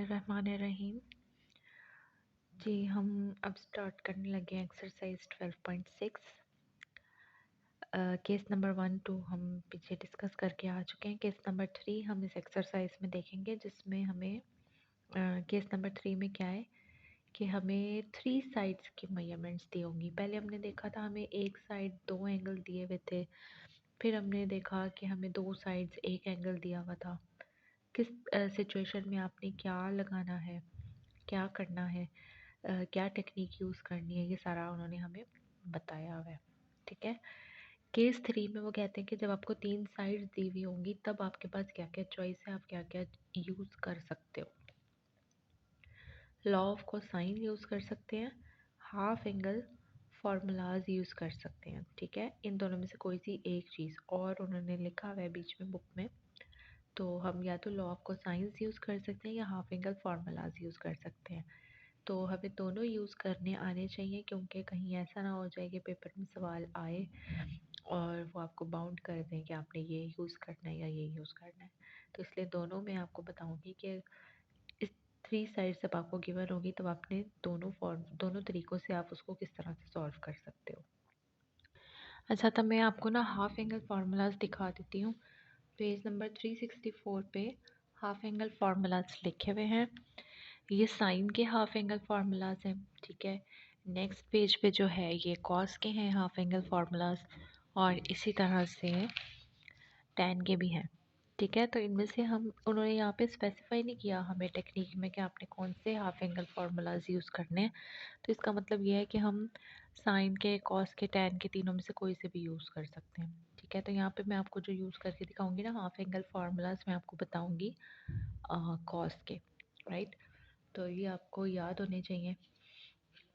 बिस्मिल्लाहिर्रहमानिर्रहीम। जी हम अब स्टार्ट करने लगे हैं एक्सरसाइज 12.6। केस नंबर 1-2 हम पीछे डिस्कस करके आ चुके हैं। केस नंबर 3 हम इस एक्सरसाइज में देखेंगे, जिसमें हमें केस नंबर 3 में क्या है कि हमें 3 साइड्स की मेजरमेंट्स दी होंगी। पहले हमने देखा था हमें एक साइड 2 एंगल दिए हुए थे, फिर हमने देखा कि हमें 2 साइड्स 1 एंगल दिया हुआ था। किस सिचुएशन में आपने क्या लगाना है, क्या करना है, क्या टेक्निक यूज़ करनी है, ये सारा उन्होंने हमें बताया हुआ है। ठीक है। केस 3 में वो कहते हैं कि जब आपको 3 साइड्स दी हुई होंगी तब आपके पास क्या क्या चॉइस है, आप क्या क्या यूज़ कर सकते हो। लॉ ऑफ कोसाइन यूज़ कर सकते हैं, हाफ एंगल फार्मूलाज यूज़ कर सकते हैं। ठीक है, इन दोनों में से कोई सी एक चीज़, और उन्होंने लिखा हुआ है बीच में बुक में, तो हम या तो लॉ ऑफ कोसाइंस यूज़ कर सकते हैं या हाफ एंगल फार्मूलाज यूज़ कर सकते हैं। तो हमें दोनों यूज़ करने आने चाहिए, क्योंकि कहीं ऐसा ना हो जाए कि पेपर में सवाल आए और वो आपको बाउंड कर दें कि आपने ये यूज़ करना है या ये यूज़ करना है। तो इसलिए दोनों मैं आपको बताऊंगी कि इस 3 साइड जब आपको गिवन होगी तब आपने दोनों तरीक़ों से आप उसको किस तरह से सॉल्व कर सकते हो। अच्छा, तब मैं आपको ना हाफ एंगल फार्मूलाज दिखा देती हूँ। पेज नंबर 364 पे हाफ एंगल फार्मूलाज लिखे हुए हैं। ये साइन के हाफ एंगल फार्मूलाज हैं। ठीक है, नेक्स्ट पेज पे जो है ये कॉस के हैं हाफ एंगल फार्मूलाज, और इसी तरह से टैन के भी हैं। ठीक है, तो इनमें से हम उन्होंने यहाँ पे स्पेसिफाई नहीं किया हमें टेक्निक में कि आपने कौन से हाफ एंगल फार्मूलाज यूज़ करने हैं। तो इसका मतलब ये है कि हम साइन के, कॉस के, टैन के, तीनों में से कोई से भी यूज़ कर सकते हैं। ठीक है, तो यहाँ पे मैं आपको जो यूज़ करके दिखाऊंगी ना हाफ एंगल फार्मूलाज, मैं आपको बताऊंगी कॉस के। राइट, तो ये आपको याद होने चाहिए।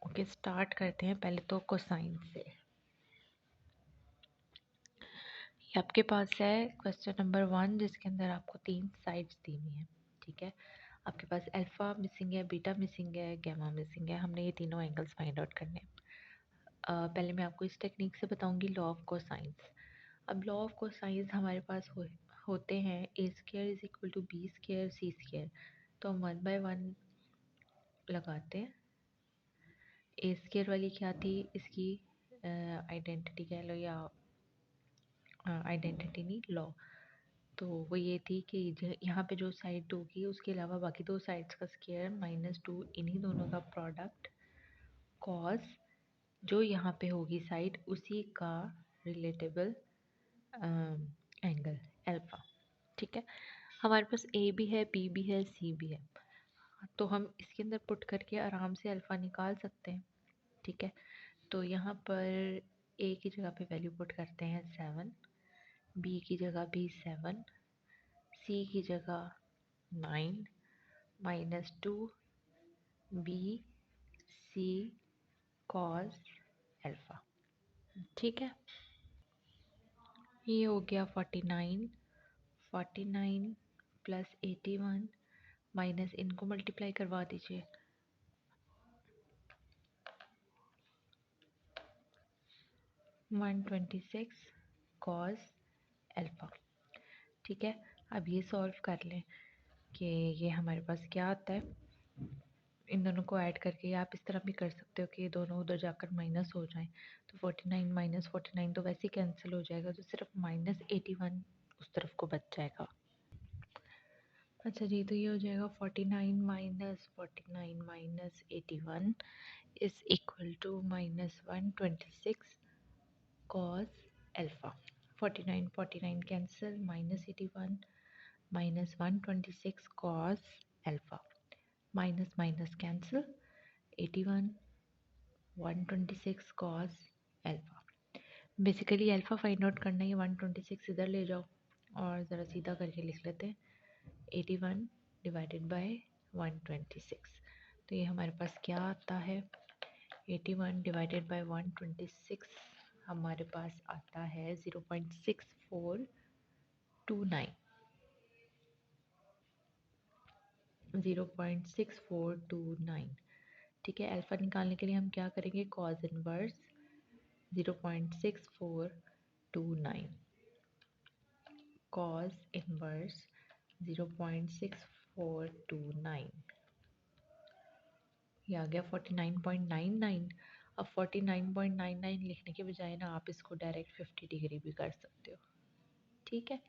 ओके, स्टार्ट करते हैं पहले तो कोसाइन से। ये आपके पास है क्वेश्चन नंबर 1, जिसके अंदर आपको 3 साइड्स दी हुई हैं। ठीक है, आपके पास अल्फ़ा मिसिंग है, बीटा मिसिंग है, गामा मिसिंग है। हमने ये तीनों एंगल्स फाइंड आउट करने हैं। पहले मैं आपको इस टेक्निक से बताऊंगी लॉ ऑफ कोसाइंस। अब लॉ ऑफ कोसाइंस हमारे पास होते हैं A square is equal to B square C square. तो हम 1 बाय 1 लगाते हैं। ए स्क्वायर वाली क्या थी, इसकी आइडेंटिटी कह लो, या आइडेंटिटी नहीं, लॉ। तो वो ये थी कि यहाँ पे जो साइड होगी उसके अलावा बाकी 2 साइड्स का स्क्वायर -2, इन्हीं दोनों का प्रोडक्ट, कॉस जो यहाँ पे होगी साइड उसी का रिलेटेबल एंगल अल्फ़ा। ठीक है, हमारे पास ए भी है, बी भी है, सी भी है, तो हम इसके अंदर पुट करके आराम से अल्फ़ा निकाल सकते हैं। ठीक है, तो यहाँ पर ए की जगह पे वैल्यू पुट करते हैं 7, बी की जगह भी 7, सी की जगह 9 -2 बी सी कॉस अल्फ़ा। ठीक है, ये हो गया 49 प्लस 81 माइनस, इनको मल्टीप्लाई करवा दीजिए, 126 कॉस अल्फ़ा। ठीक है, अब ये सॉल्व कर लें कि ये हमारे पास क्या आता है। इन दोनों को ऐड करके आप इस तरह भी कर सकते हो कि ये दोनों उधर जाकर माइनस हो जाएं। तो 49 माइनस 49 तो वैसे ही कैंसिल हो जाएगा, तो सिर्फ -81 उस तरफ को बच जाएगा। अच्छा जी, तो ये हो जाएगा 49 minus 49 minus 81 is equal to -126 cos alpha. 49 cancel, -81 -126 cos alpha, minus minus cancel, 81 126 cos alpha. Basically alpha find out करना है, 126 इधर ले जाओ और ज़रा सीधा करके लिख लेते हैं, 81 डिवाइडेड बाय 126। तो ये हमारे पास क्या आता है, 81 डिवाइडेड बाय 126 हमारे पास आता है 0.6429। 0.6429। ठीक है, अल्फ़ा निकालने के लिए हम क्या करेंगे, कॉज इनवर्स 0.6429, कॉज इनवर्स 0.6429। ये आ गया 49.99। अब 49.99 लिखने के बजाय ना आप इसको डायरेक्ट 50 डिग्री भी कर सकते हो। ठीक है,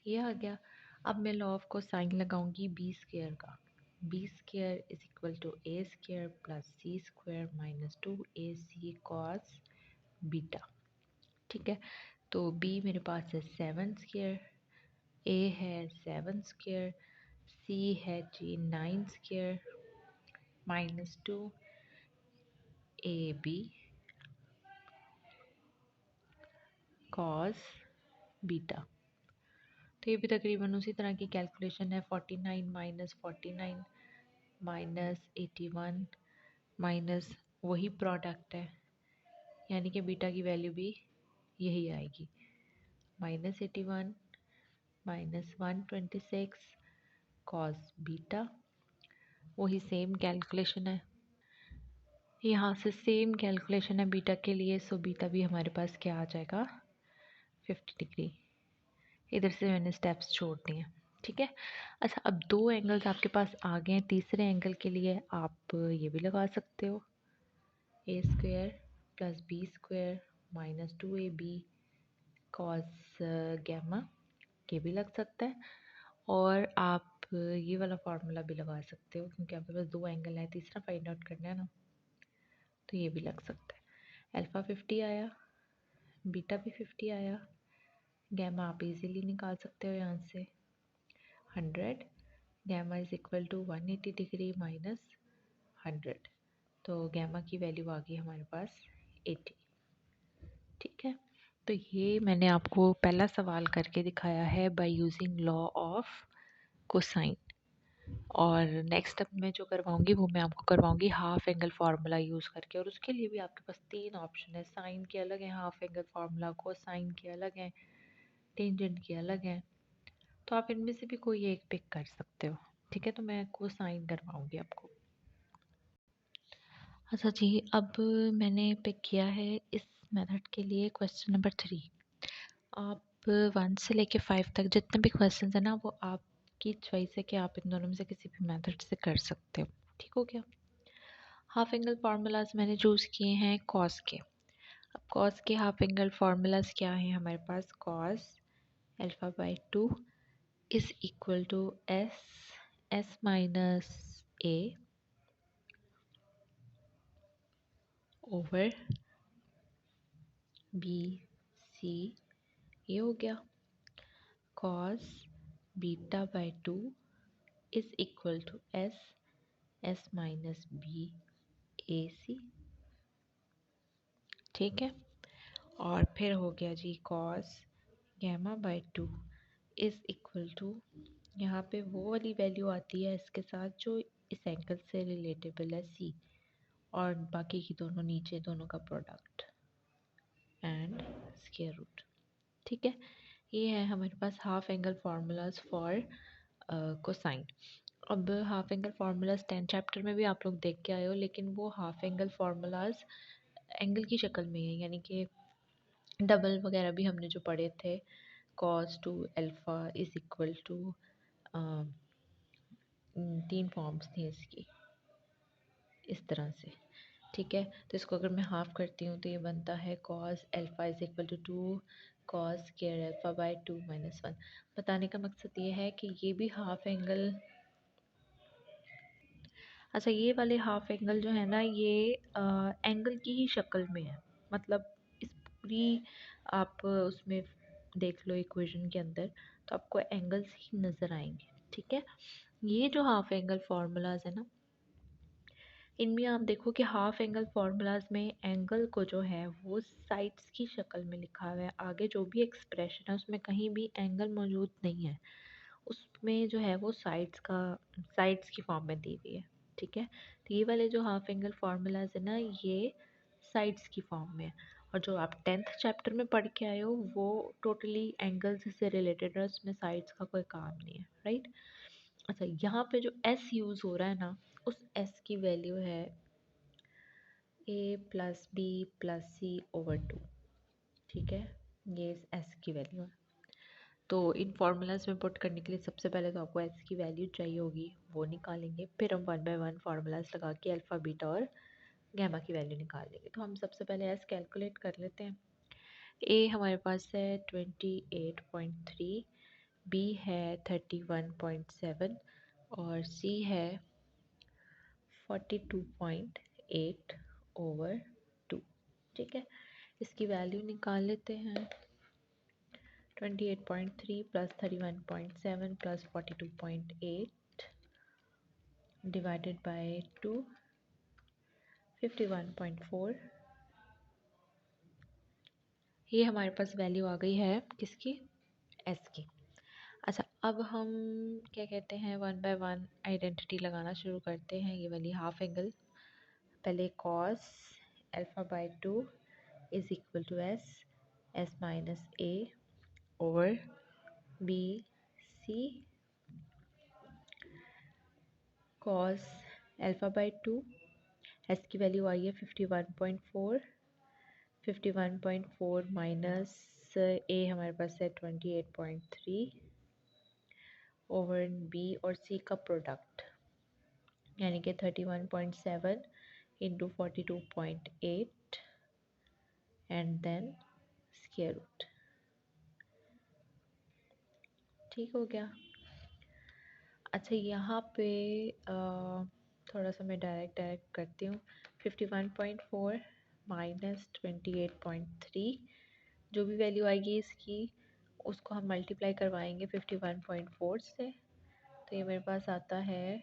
ये आ गया। अब मैं लॉ ऑफ कोसाइन लगाऊंगी बी स्क्वायर का। B square is equal to A square plus C square minus 2ac cos beta. ठीक है, तो बी मेरे पास है 7 स्क्वायर, ए है 7 स्क्वायर, सी है जी 9 square minus 2ab cos beta. तो ये भी तकरीबन उसी तरह की कैलकुलेशन है। 49 माइनस 49 माइनस 81 माइनस वही प्रोडक्ट है, यानी कि बीटा की वैल्यू भी यही आएगी। माइनस 81 माइनस 126 कॉस बीटा, वही सेम कैलकुलेशन है, यहाँ से सेम कैलकुलेशन है बीटा के लिए। सो बीटा भी हमारे पास क्या आ जाएगा 50 डिग्री। इधर से मैंने स्टेप्स छोड़ दिए। ठीक है, अच्छा अब दो एंगल्स आपके पास आ गए हैं। तीसरे एंगल के लिए आप ये भी लगा सकते हो, A square plus B square minus 2ab cos gamma, ये भी लग सकता है। और आप ये वाला फार्मूला भी लगा सकते हो, क्योंकि आपके पास दो एंगल है, तीसरा फाइंड आउट करना है ना, तो ये भी लग सकता है। अल्फ़ा 50 आया, बीटा भी 50 आया, गैमा आप इजीली निकाल सकते हो यहाँ से 100। Gamma is equal to 180 degree minus 100, तो गैमा की वैल्यू आ गई हमारे पास 80। ठीक है, तो ये मैंने आपको पहला सवाल करके दिखाया है by using law of cosine. और नेक्स्ट अब मैं जो करवाऊंगी वो मैं आपको करवाऊंगी हाफ एंगल फार्मूला यूज़ करके। और उसके लिए भी आपके पास तीन ऑप्शन है, साइन के अलग हैं हाफ एंगल फार्मूला, कोसाइन के अलग हैं, टेंजेंट के अलग हैं, तो आप इनमें से भी कोई एक पिक कर सकते हो। ठीक है, तो मैं कोसाइन करवाऊंगी आपको। अच्छा जी, अब मैंने पिक किया है इस मेथड के लिए क्वेश्चन नंबर 3। आप 1 से लेके 5 तक जितने भी क्वेश्चन है ना, वो आपकी चॉइस है कि आप इन दोनों में से किसी भी मेथड से कर सकते हो। ठीक हो गया। हाफ एंगल फार्मूलाज मैंने चूज़ किए हैं कॉस के। अब कॉस के हाफ एंगल फार्मूलाज क्या हैं हमारे पास? Cos alpha by 2 is equal to S minus A over B C, ये हो गया। Cos beta by 2 is equal to S minus B A C. ठीक है, और फिर हो गया जी cos gamma by 2 is equal to, यहाँ पे वो वाली वैल्यू आती है इसके साथ जो इस एंगल से रिलेटेबल है सी, और बाकी की दोनों नीचे दोनों का प्रोडक्ट एंड स्क्वायर रूट। ठीक है, ये है हमारे पास half angle formulas for cosine. अब हाफ एंगल फार्मूलाज 10 चैप्टर में भी आप लोग देख के आए हो, लेकिन वो हाफ एंगल फार्मूलाज एंगल की शक्ल में है, यानी कि डबल वगैरह भी हमने जो पढ़े थे, cos 2 alpha is equal to 3 forms थी इसकी इस तरह से। ठीक है, तो इसको अगर मैं हाफ करती हूँ तो ये बनता है cos alpha is equal to 2 cos square alpha by 2 minus 1। बताने का मकसद ये है कि ये भी हाफ एंगल, अच्छा ये वाले हाफ एंगल जो है ना, ये एंगल की ही शक्ल में है। मतलब इस पूरी आप उसमें देख लो इक्वेशन के अंदर, तो आपको एंगल्स ही नज़र आएंगे। ठीक है, ये जो हाफ एंगल फार्मूलाज है ना, इनमें आप देखो कि हाफ एंगल फार्मूलाज में एंगल को जो है वो साइड्स की शक्ल में लिखा हुआ है। आगे जो भी एक्सप्रेशन है उसमें कहीं भी एंगल मौजूद नहीं है, उसमें जो है वो साइड्स की फॉर्म में दी हुई है। ठीक है, तो ये वाले जो हाफ एंगल फार्मूलाज है ना, ये साइड्स की फॉर्म में है। और जो आप 10th चैप्टर में पढ़ के आए हो वो टोटली एंगल्स से रिलेटेड है, उसमें साइड्स का कोई काम नहीं है। राइट, अच्छा यहाँ पे जो एस यूज़ हो रहा है ना, उस एस की वैल्यू है ए प्लस बी प्लस सी ओवर 2। ठीक है, ये एस की वैल्यू है। तो इन फार्मूलाज में पुट करने के लिए सबसे पहले तो आपको एस की वैल्यू चाहिए होगी वो निकालेंगे, फिर हम 1 बाय 1 फार्मूलाज लगा के अल्फ़ा बीटा और गैमा की वैल्यू निकाल लेंगे। तो हम सबसे पहले एस कैलकुलेट कर लेते हैं। ए हमारे पास है 28.3, बी है 31.7 और सी है 42.8 ओवर 2। ठीक है, इसकी वैल्यू निकाल लेते हैं। 28.3 प्लस 31.7 प्लस 42.8 डिवाइडेड बाय 2, 51.4। ये हमारे पास वैल्यू आ गई है किसकी, एस की। अच्छा, अब हम क्या कहते हैं 1 बाय 1 आइडेंटिटी लगाना शुरू करते हैं। ये वाली हाफ एंगल, पहले cos alpha by 2 is equal to S minus A over B C cos alpha by 2, S की वैल्यू आई है 51.4, 51.4 माइनस ए हमारे पास है 28.3 ओवर बी और सी का प्रोडक्ट यानी कि 31.7 into 42.8 and then square root. ठीक हो गया। अच्छा, यहाँ पे थोड़ा सा मैं डायरेक्ट करती हूँ। 51.4 माइनस 28.3, जो भी वैल्यू आएगी इसकी उसको हम मल्टीप्लाई करवाएंगे 51.4 से, तो ये मेरे पास आता है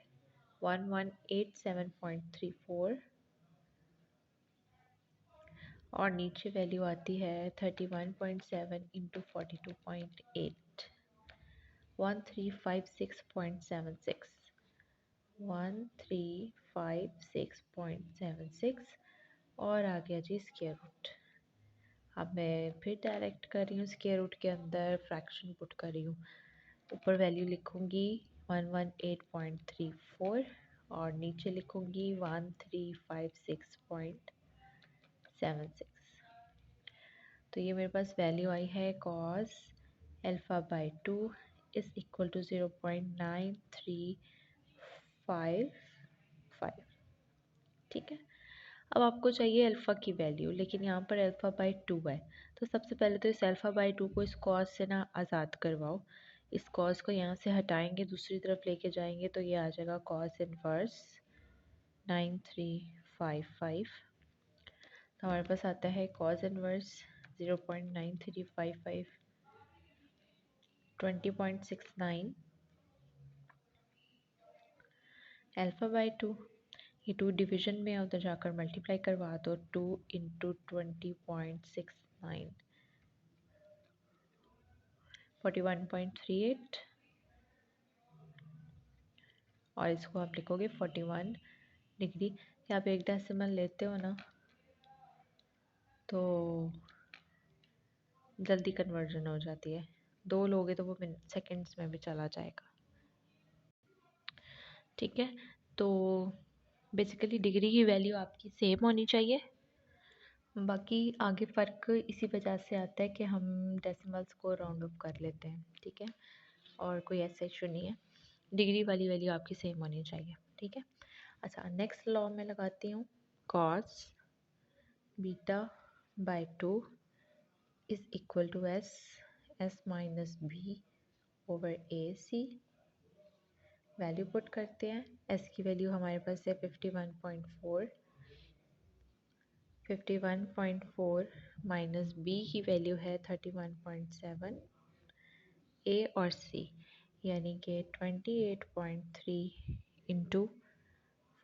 1187.34 और नीचे वैल्यू आती है 31.7 इंटू 42.8, 1356.76, 1356.76 और आ गया जी स्क्वायर रूट। अब मैं फिर डायरेक्ट कर रही हूँ, स्क्वायर रूट के अंदर फ्रैक्शन पुट कर रही हूँ। ऊपर वैल्यू लिखूँगी 118.34 और नीचे लिखूँगी 1356.76। तो ये मेरे पास वैल्यू आई है cos alpha by 2 is equal to 0.9355। ठीक है, अब आपको चाहिए अल्फ़ा की वैल्यू, लेकिन यहाँ पर अल्फ़ा बाय 2 है। तो सबसे पहले तो इस अल्फ़ा बाय 2 को इस कॉस से ना आज़ाद करवाओ। इस कॉस को यहाँ से हटाएंगे, दूसरी तरफ लेके जाएंगे तो ये आ जाएगा कॉस इनवर्स 9355। तो हमारे पास आता है कॉस इनवर्स 0.9355 20.69 अल्फ़ा बाय 2। ये 2 डिवीजन में है, उधर जाकर मल्टीप्लाई करवा दो। 2 इंटू 20.69 41.38 और इसको आप लिखोगे 41 डिग्री। या आप एक डेसिमल लेते हो ना तो जल्दी कन्वर्जन हो जाती है, 2 लोगे तो वो सेकंड्स में भी चला जाएगा। ठीक है, तो बेसिकली डिग्री की वैल्यू आपकी सेम होनी चाहिए। बाकी आगे फ़र्क इसी वजह से आता है कि हम डेसिमल्स को राउंड अप कर लेते हैं। ठीक है, और कोई ऐसा इशू नहीं है, डिग्री वाली वैल्यू आपकी सेम होनी चाहिए। ठीक है। अच्छा, नेक्स्ट लॉ में लगाती हूँ। Cos beta by 2 is equal to S minus B over A C. Value put करते हैं। एस की वैल्यू हमारे पास है 51.4, 51.4 माइनस बी की वैल्यू है 31.7, ए और सी यानी कि 28.3 इंटू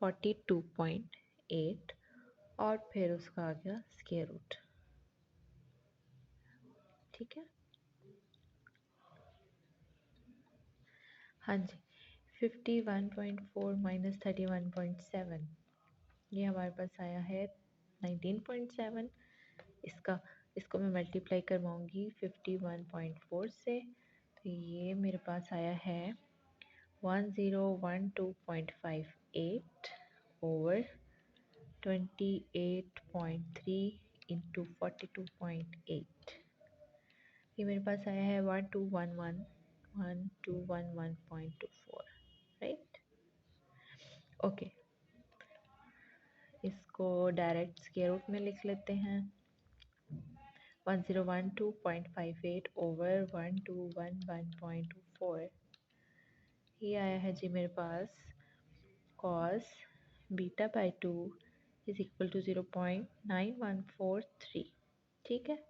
42.8 और फिर उसका आ गया स्क्वायर रूट। ठीक है, हाँ जी। 51.4 माइनस 31.7, ये हमारे पास आया है 19.7। इसको मैं मल्टीप्लाई करवाऊँगी 51.4 से, तो ये मेरे पास आया है 1012.58 ओवर 28.3 इंटू 42.8। ये मेरे पास आया है 1211.24, राइट। ओके, इसको डायरेक्ट स्क्वायर रूट में लिख लेते हैं। 1012.58 ओवर 1211.24, ये आया है जी मेरे पास cos beta by 2 is equal to 0.9143। ठीक है,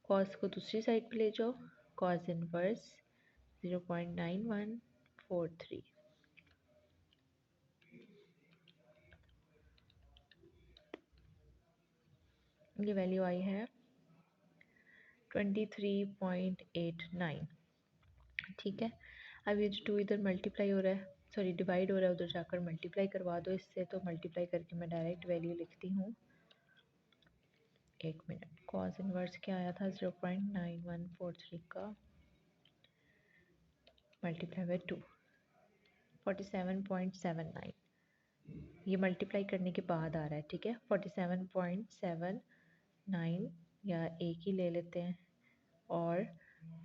cos को दूसरी साइड पे ले जाओ, cos इनवर्स 0.9143। ये वैल्यू आई है 23.89। ठीक है, अब ये जो 2 इधर मल्टीप्लाई हो रहा है, सॉरी डिवाइड हो रहा है, उधर जाकर मल्टीप्लाई करवा दो इससे। तो मल्टीप्लाई करके मैं डायरेक्ट वैल्यू लिखती हूँ। एक मिनट, कॉस इनवर्स क्या आया था 0.9143 का मल्टीप्लाई बाय 2, 47.79। ये मल्टीप्लाई करने के बाद आ रहा है। ठीक है, 47.79 या एक ही ले लेते हैं, और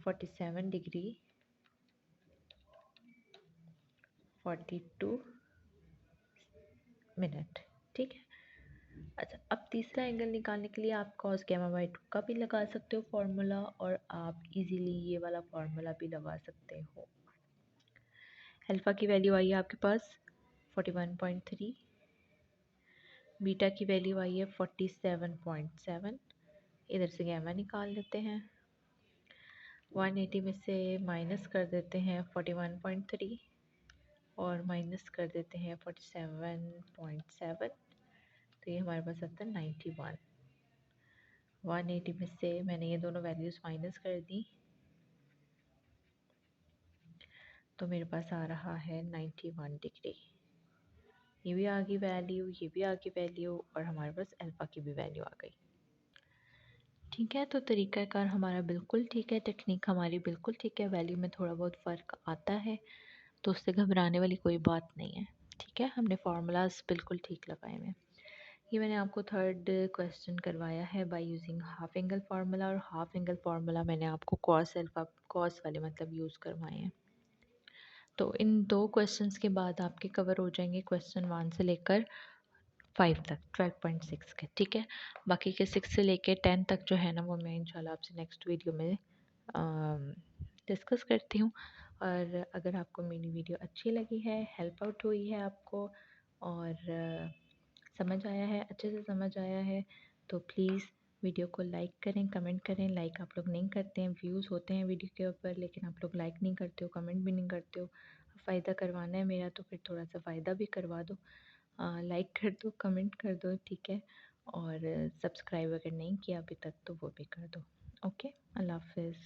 47 डिग्री 42 मिनट। ठीक है, अच्छा, अब तीसरा एंगल निकालने के लिए आप cos gamma बाई 2 का भी लगा सकते हो फॉर्मूला, और आप इजीली ये वाला फॉर्मूला भी लगा सकते हो। अल्फ़ा की वैल्यू आई है आपके पास 41.3, बीटा की वैल्यू आई है 47.7। इधर से गैमा निकाल लेते हैं। 180 में से माइनस कर देते हैं 41.3 और माइनस कर देते हैं 47.7, तो ये हमारे पास आता है 91। 180 में से मैंने ये दोनों वैल्यूज़ माइनस कर दी, तो मेरे पास आ रहा है 91 डिग्री। ये भी आ गई वैल्यू, ये भी आ गई वैल्यू, और हमारे पास अल्फ़ा की भी वैल्यू आ गई। ठीक है, तो तरीक़ाकार हमारा बिल्कुल ठीक है, टेक्निक हमारी बिल्कुल ठीक है। वैल्यू में थोड़ा बहुत फ़र्क आता है, तो उससे घबराने वाली कोई बात नहीं है। ठीक है, हमने फार्मूलाज बिल्कुल ठीक लगाए हैं। ये मैंने आपको थर्ड क्वेश्चन करवाया है by using half angle formula, और हाफ एंगल फार्मूला मैंने आपको कॉस अल्फ़ा कॉस वाले मतलब यूज़ करवाए हैं। तो इन दो क्वेश्चंस के बाद आपके कवर हो जाएंगे क्वेश्चन 1 से लेकर 5 तक 12.6 के। ठीक है, बाकी के 6 से लेकर 10 तक जो है ना, वो मैं इंशाल्लाह आपसे नेक्स्ट वीडियो में डिस्कस करती हूँ। और अगर आपको मेरी वीडियो अच्छी लगी है, हेल्प आउट हुई है आपको, और समझ आया है, अच्छे से समझ आया है, तो प्लीज़ वीडियो को लाइक करें, कमेंट करें। लाइक आप लोग नहीं करते हैं, व्यूज़ होते हैं वीडियो के ऊपर, लेकिन आप लोग लाइक नहीं करते हो, कमेंट भी नहीं करते हो। फ़ायदा करवाना है मेरा, तो फिर थोड़ा सा फ़ायदा भी करवा दो, लाइक कर दो, कमेंट कर दो। ठीक है, और सब्सक्राइब अगर नहीं किया अभी तक तो वो भी कर दो। ओके, अल्लाह हाफ़िज़।